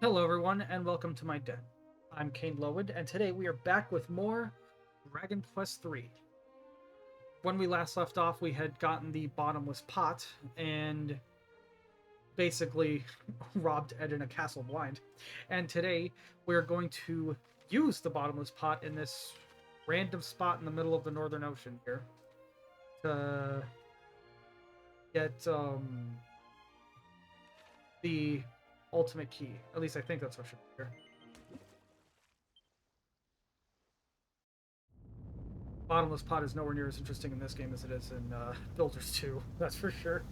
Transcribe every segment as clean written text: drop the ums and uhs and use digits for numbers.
Hello, everyone, and welcome to my den. I'm Kane Lowood, and today we are back with more Dragon Quest III. When we last left off, we had gotten the bottomless pot and basically robbed Ed in a castle blind. And today we're going to use the bottomless pot in this random spot in the middle of the Northern Ocean here to get the ultimate key. At least I think that's what should be here. Bottomless pot is nowhere near as interesting in this game as it is in Builders 2, that's for sure.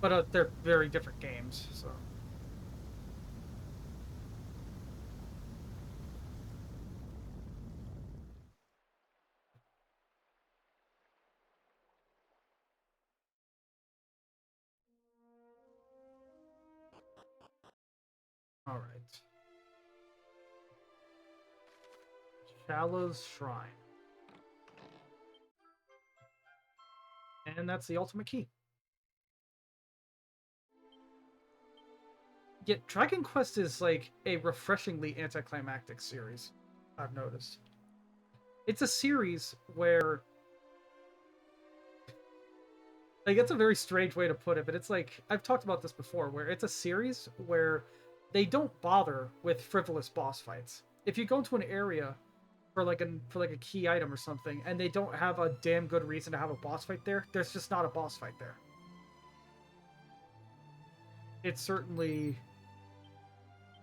But they're very different games, so. Alright. Shallow's Shrine. And that's the ultimate key. Yet Dragon Quest is like a refreshingly anticlimactic series, I've noticed. It's a series where like it's a very strange way to put it, but it's like I've talked about this before, where it's a series where they don't bother with frivolous boss fights. If you go into an area for like a key item or something, and they don't have a damn good reason to have a boss fight there, there's just not a boss fight there. It's certainly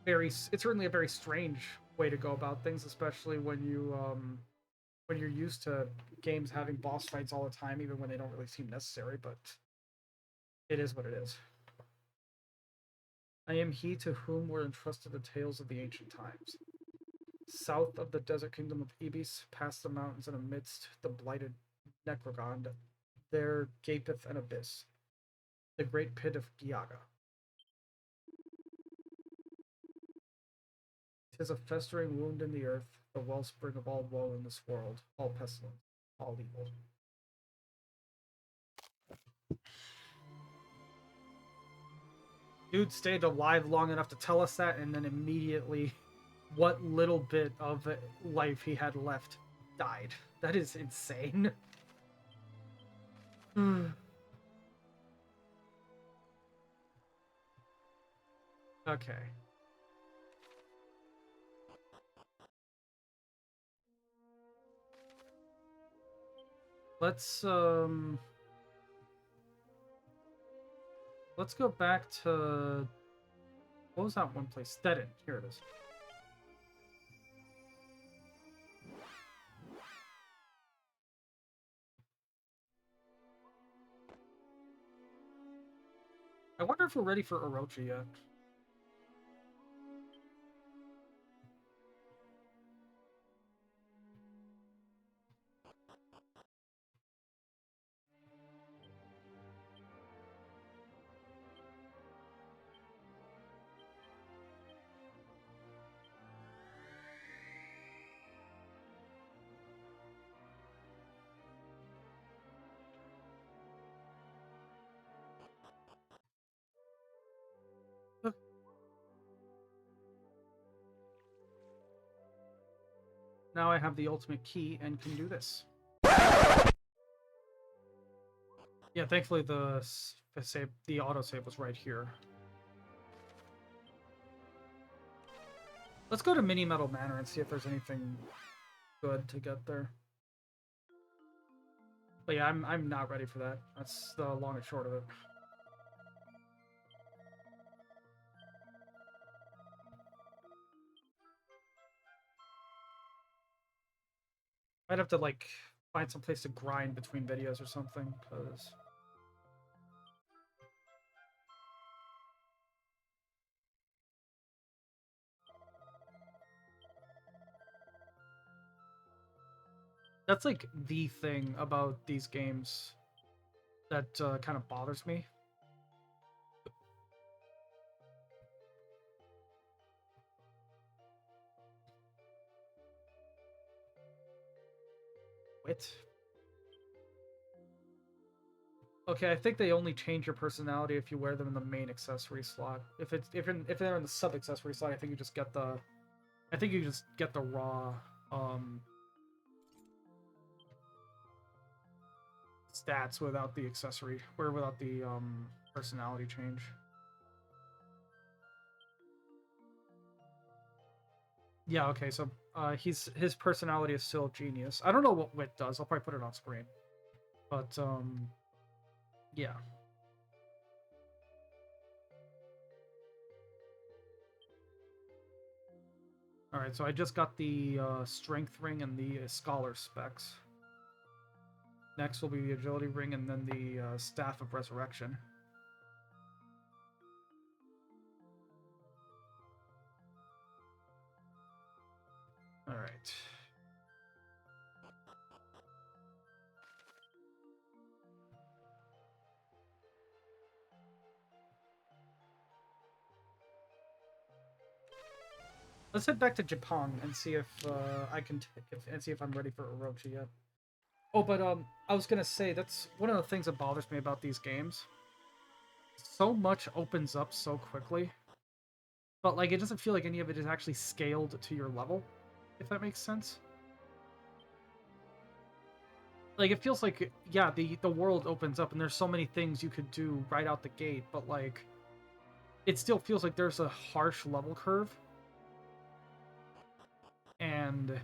it's certainly a very strange way to go about things, especially when you're used to games having boss fights all the time, even when they don't really seem necessary. But it is what it is. I am he to whom were entrusted the tales of the ancient times. South of the desert kingdom of Ibis, past the mountains and amidst the blighted Necrogond, there gapeth an abyss, the great pit of Giaga. 'Tis a festering wound in the earth, the wellspring of all woe in this world, all pestilence, all evil. Dude stayed alive long enough to tell us that, and then immediately, what little bit of life he had left died. That is insane. Okay. Let's let's go back to what was that one place? Steadin. Here it is. I wonder if we're ready for Orochi yet. Now I have the ultimate key and can do this. Yeah, thankfully the autosave was right here. Let's go to Mini Metal Manor and see if there's anything good to get there. But yeah, I'm not ready for that. That's the long and short of it. I'd have to like find some place to grind between videos or something, because that's like the thing about these games that kind of bothers me. Wit. Okay, I think they only change your personality if you wear them in the main accessory slot. If they're in the sub accessory slot, I think you just get the raw um stats without the accessory or without the personality change. Yeah, okay, so his personality is still genius. I don't know what Wit does. I'll probably put it on screen. But yeah. All right, so I just got the strength ring and the scholar specs. Next will be the agility ring and then the staff of resurrection. All right. Let's head back to Japan and see if I can and see if I'm ready for Orochi yet. Oh, but I was gonna say that's one of the things that bothers me about these games. So much opens up so quickly, but like it doesn't feel like any of it is actually scaled to your level, if that makes sense. Like it feels like yeah, the world opens up and there's so many things you could do right out the gate, but like it still feels like there's a harsh level curve. And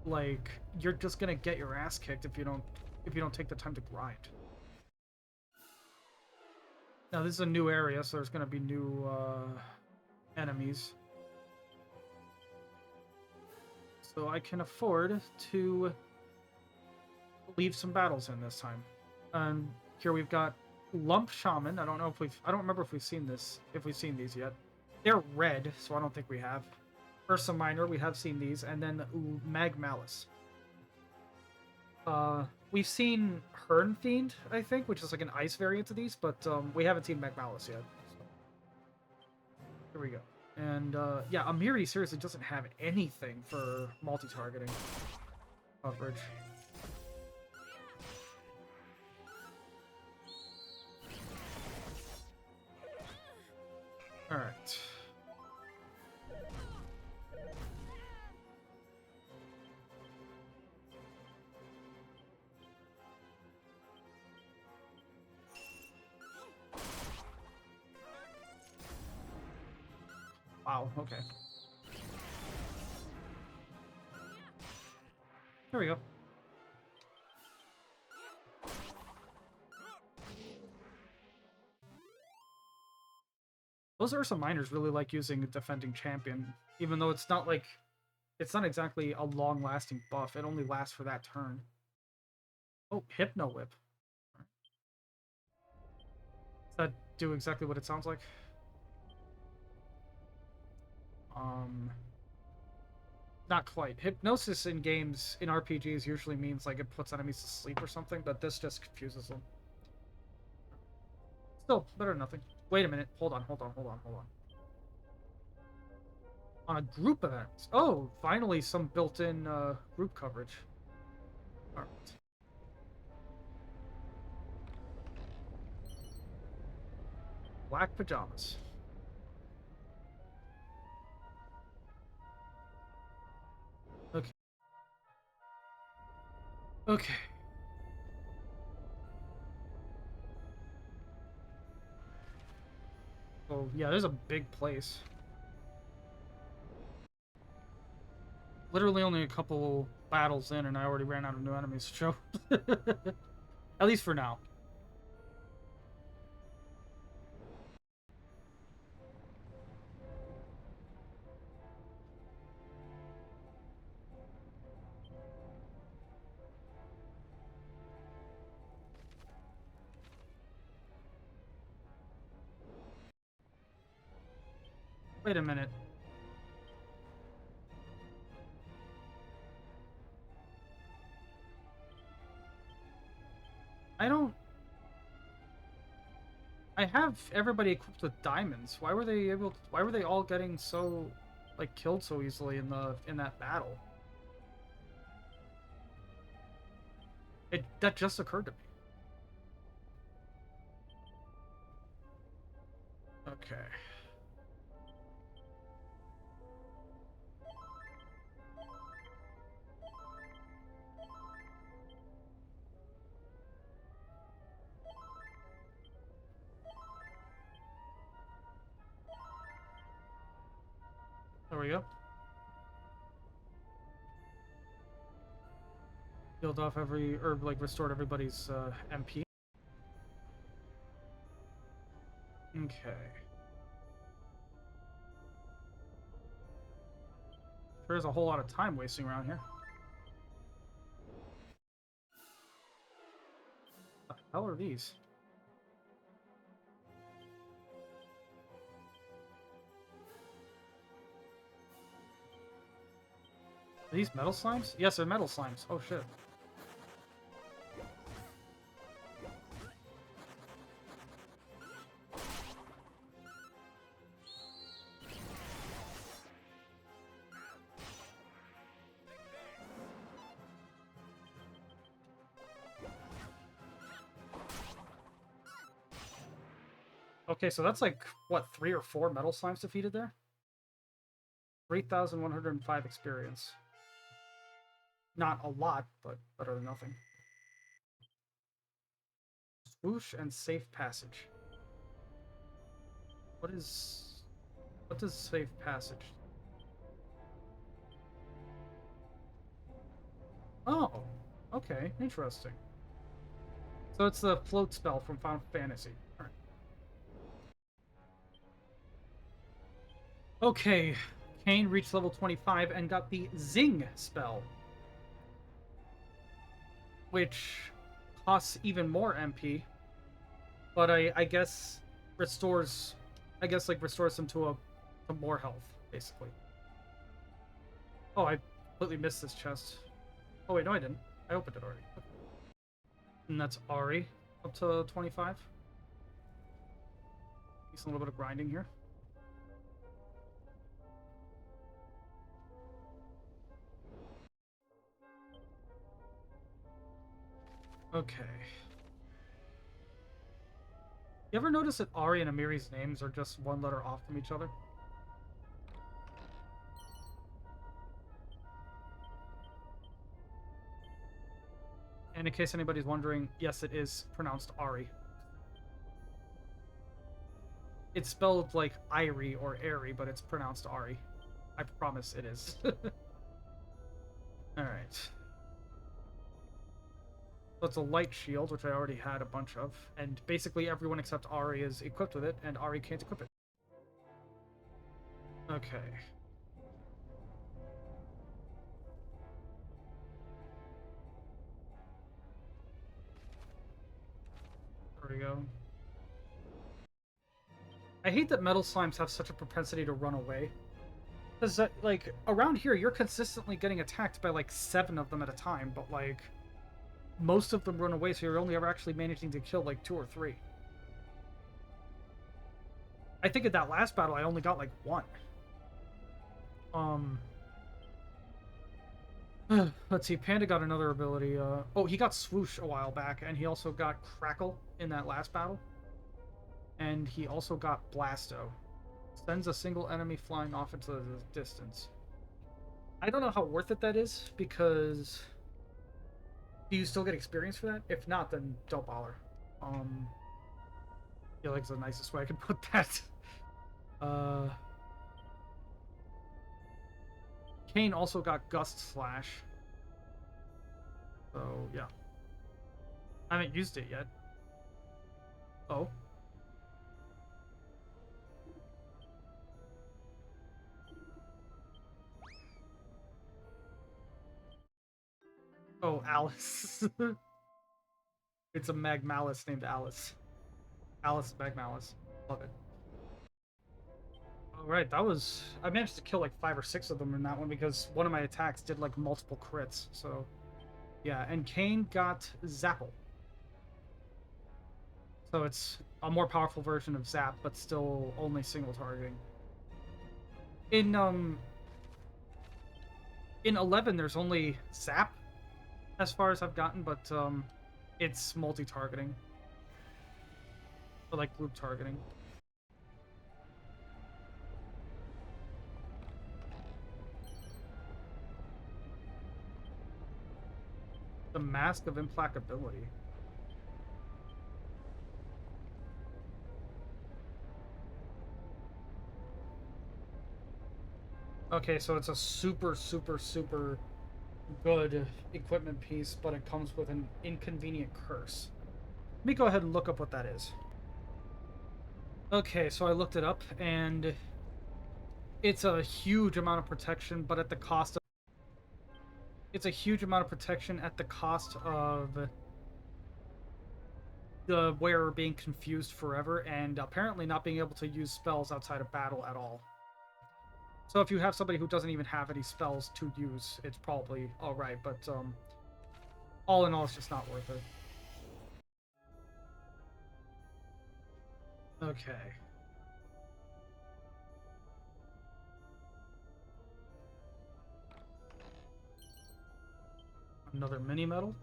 like you're just gonna get your ass kicked if you don't take the time to grind. Now this is a new area, so there's gonna be new enemies. So I can afford to leave some battles in this time. And here we've got Lump Shaman. I don't remember if we've seen these yet. They're red, so I don't think we have. Ursa Minor, we have seen these, and then Mag Malice. We've seen Hern Fiend, I think, which is like an ice variant of these, but we haven't seen Mag Malice yet. So. Here we go. And yeah, Amiri seriously doesn't have anything for multi-targeting coverage. All right. Wow, okay. Here we go. Those Ursa Miners really like using a defending champion, even though it's not exactly a long-lasting buff. It only lasts for that turn. Oh, Hypno Whip. Does that do exactly what it sounds like? Not quite. Hypnosis in games, in RPGs, usually means like it puts enemies to sleep or something, but this just confuses them. Still, better than nothing. Wait a minute. Hold on. On a group event. Oh, finally some built-in group coverage. Alright. Black pajamas. Okay. Okay. Oh, yeah, there's a big place. Literally only a couple battles in, and I already ran out of new enemies to show. At least for now. Wait a minute. I have everybody equipped with diamonds. Why were they all getting so like killed so easily in that battle? That just occurred to me. Okay. There we go. Healed off every, or like restored everybody's MP. Okay. There's a whole lot of time wasting around here. What the hell are these? Are these metal slimes? Yes, they're metal slimes. Oh shit. Okay, so that's like, what, 3 or 4 metal slimes defeated there? 3,105 experience. Not a lot, but better than nothing. Swoosh and safe passage. What does safe passage? Oh, okay, interesting. So it's the float spell from Final Fantasy. All right. Okay, Kain reached level 25 and got the Zing spell, which costs even more MP, but I guess restores, restores them to more health, basically. Oh, I completely missed this chest. Oh wait, no I didn't. I opened it already. And that's Ari, up to 25. Just a little bit of grinding here. Okay. You ever notice that Ari and Amiri's names are just one letter off from each other? And in case anybody's wondering, yes, it is pronounced Ari. It's spelled like Irie or Airy, but it's pronounced Ari. I promise it is. Alright. So it's a light shield, which I already had a bunch of, and basically everyone except Ari is equipped with it, and Ari can't equip it. Okay. There we go. I hate that metal slimes have such a propensity to run away. Because, like, around here, you're consistently getting attacked by, like, 7 of them at a time, but, like, most of them run away, so you're only ever actually managing to kill, like, 2 or 3. I think in that last battle, I only got, like, 1. Let's see, Panda got another ability. Oh, he got Swoosh a while back, and he also got Crackle in that last battle. And he also got Blasto. Sends a single enemy flying off into the distance. I don't know how worth it that is, because do you still get experience for that? If not, then don't bother. I feel like it's the nicest way I can put that. Kain also got Gust Slash. So, yeah. I haven't used it yet. Oh. Oh, Alice. It's a Magmalis named Alice. Alice Magmalis. Love it. Alright, that was... I managed to kill like 5 or 6 of them in that one because one of my attacks did like multiple crits, so... Yeah, and Kain got Zapple. So it's a more powerful version of Zap, but still only single targeting. In 11, there's only Zap, as far as I've gotten, but it's multi-targeting. Or like group targeting. The Mask of Implacability. Okay, so it's a super, super, super good equipment piece, but it comes with an inconvenient curse. Let me go ahead and look up what that is. Okay, so I looked it up, and it's a huge amount of protection, but at the cost of... It's a huge amount of protection at the cost of the wearer being confused forever, and apparently not being able to use spells outside of battle at all. So if you have somebody who doesn't even have any spells to use, it's probably alright, but all in all, it's just not worth it. Okay. Another mini medal.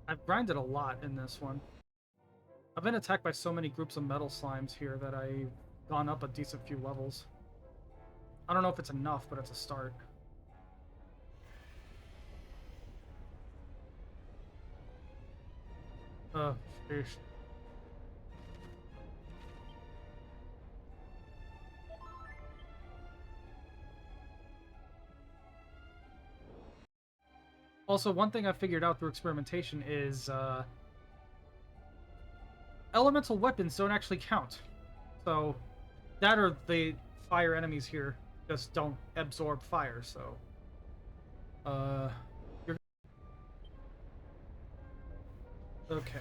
I've grinded a lot in this one. I've been attacked by so many groups of metal slimes here that I've gone up a decent few levels. I don't know if it's enough, but it's a start. Fish. Also, one thing I figured out through experimentation is elemental weapons don't actually count. So, that or the fire enemies here just don't absorb fire, so... You're... Okay.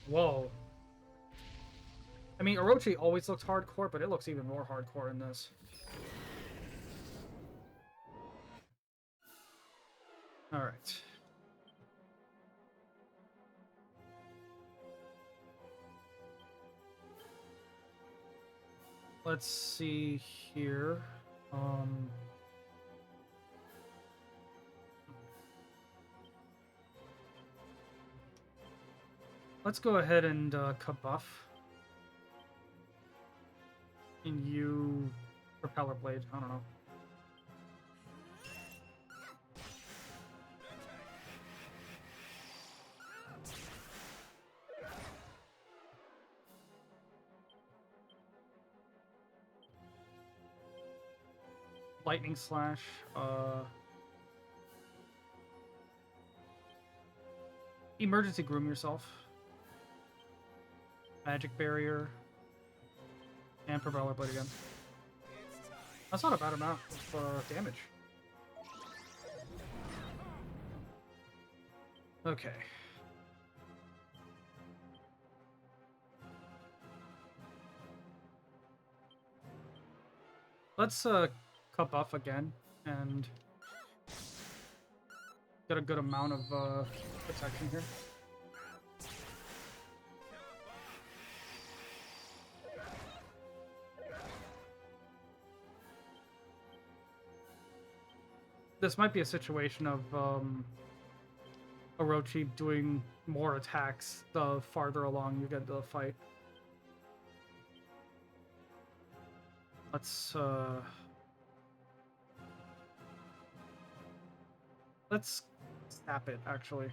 Whoa. I mean, Orochi always looks hardcore, but it looks even more hardcore in this. Alright. Let's see here. Let's go ahead and kabuff. And you propeller blade. I don't know. Lightning slash. Emergency groom yourself. Magic barrier. And propeller blade again. That's not a bad amount of damage. Okay. Let's cut buff again and get a good amount of protection here. This might be a situation of Orochi doing more attacks the farther along you get the fight. Let's snap it, actually.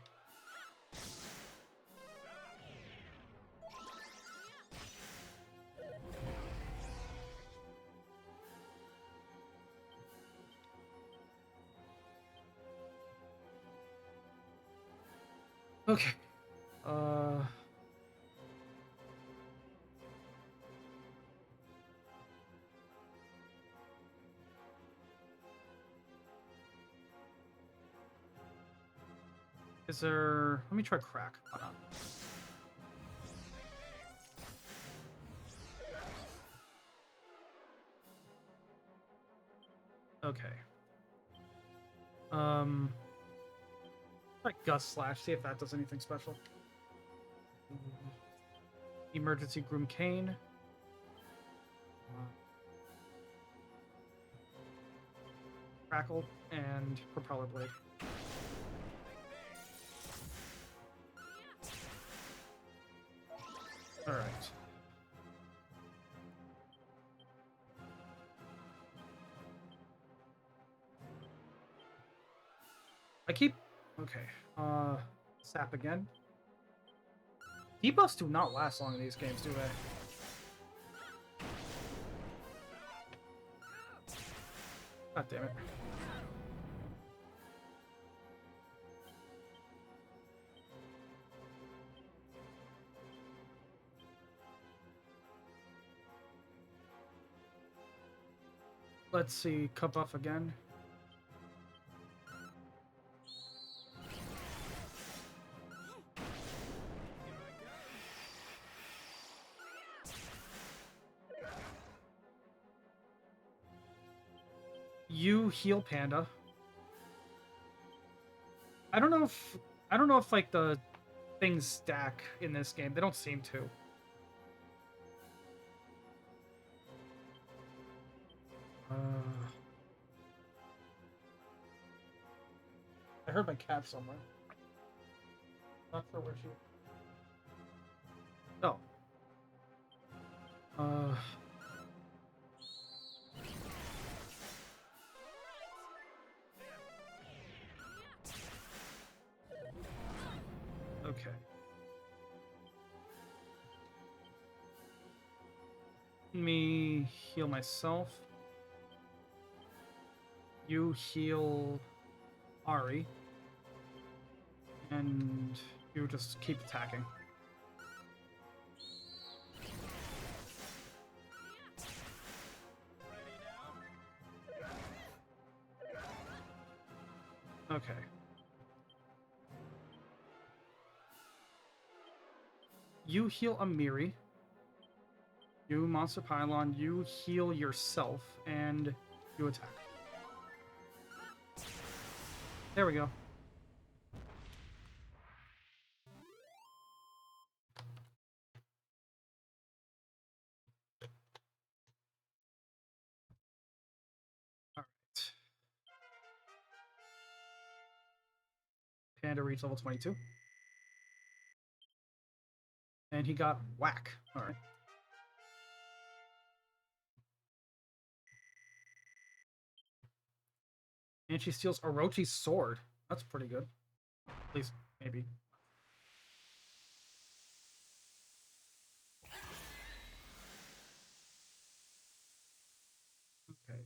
Okay. Is there... Let me try crack. Hold on. Okay. Try Gust Slash, see if that does anything special. Emergency Groom Cane. crackle, and propeller blade. All right. I keep... Okay. Sap again. Debuffs do not last long in these games, do they? God damn it. Let's see, cut buff again. You heal Panda. I don't know if like the things stack in this game. They don't seem to. I heard my cat somewhere. Not sure where she... Oh. Okay. Let me heal myself. You heal Ari. And you just keep attacking. Okay. You heal Amiri. You Monster Pylon, you heal yourself, and you attack. There we go. Alright. Panda reached level 22. And he got whack. Alright. And she steals Orochi's sword. That's pretty good. At least, maybe. Okay.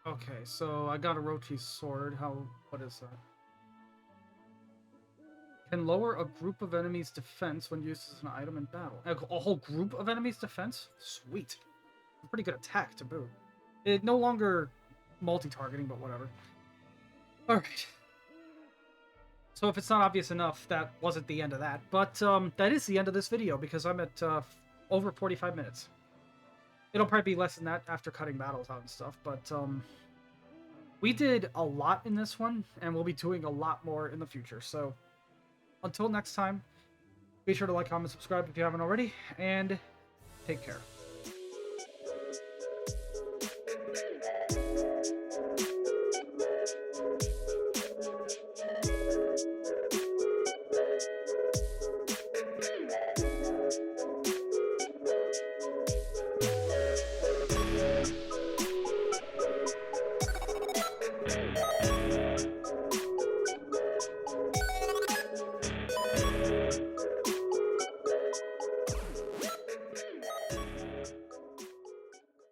Okay, so I got Orochi's sword. What is that? Can lower a group of enemies' defense when used as an item in battle. A whole group of enemies' defense? Sweet. A pretty good attack to boot. It no longer multi-targeting, but whatever. Alright. So if it's not obvious enough, that wasn't the end of that. But that is the end of this video, because I'm at over 45 minutes. It'll probably be less than that after cutting battles out and stuff, but we did a lot in this one, and we'll be doing a lot more in the future. So until next time, be sure to like, comment, subscribe if you haven't already, and take care.